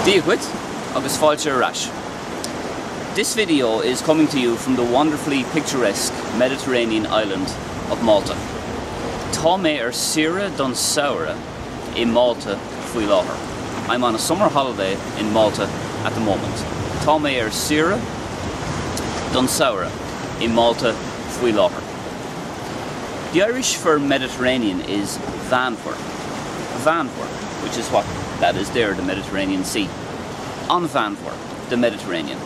Díaghuit agus fáilte arás. This video is coming to you from the wonderfully picturesque Mediterranean island of Malta. Tá mé ar Sira don Saoire in Malta faoi láthair. I'm on a summer holiday in Malta at the moment. Tá mé ar Sira don Saoire in Malta faoi láthair. The Irish for Mediterranean is Vanwar. Vanwar, which is what that is there, the Mediterranean Sea. On Vanwar, the Mediterranean.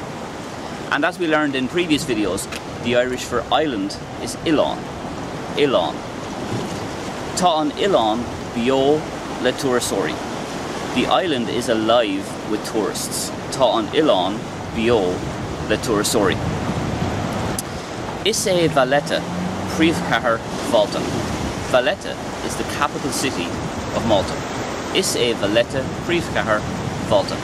And as we learned in previous videos, the Irish for island is Ilan. Ilan. Tá an Ilan bio le Tuarasori. The island is alive with tourists. Tá an Ilan bio le Tuarasori. Is é Valletta príomhchathair Malta. Valletta is the capital city of Malta. Is é Valletta príomhchathair Malta.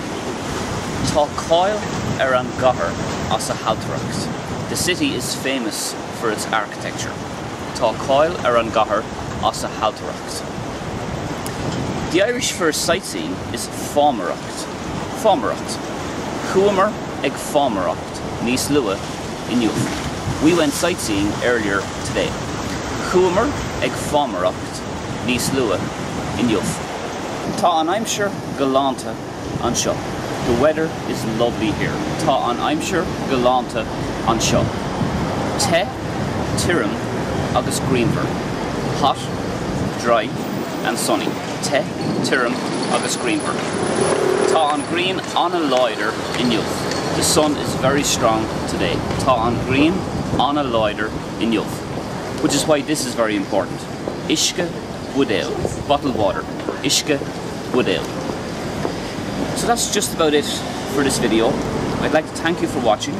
Tá cáil ar an gcathair as a haltaracht. The city is famous for its architecture. Tá cáil ar an gcathair as a haltaracht. The Irish for sightseeing is fámaracht. Fámaracht. Chuamar ag fámaracht níos lua inniuh. We went sightseeing earlier today. Chuamar ag fámaracht níos lua inniuh. Tá an aimsir galanta an seo. The weather is lovely here. Tá an aimsir galanta an seo. Te, tirim agus greenver. Hot, dry and sunny. Te, tirim agus greenver. Tá an green an a loider inniuh. The sun is very strong today. Tá an green an a loider inniuh. Which is why this is very important. Uisce wood ale. Bottled water. Uisce wood ale. So that's just about it for this video. I'd like to thank you for watching.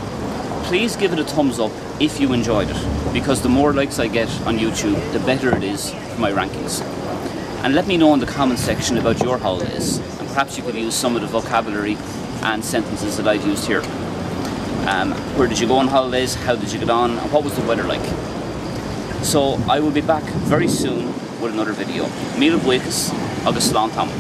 Please give it a thumbs up if you enjoyed it, because the more likes I get on YouTube, the better it is for my rankings. And let me know in the comment section about your holidays, and perhaps you could use some of the vocabulary and sentences that I've used here. Where did you go on holidays? How did you get on? And what was the weather like? So I will be back very soon with another video. Míle buíochas agus slán tamam.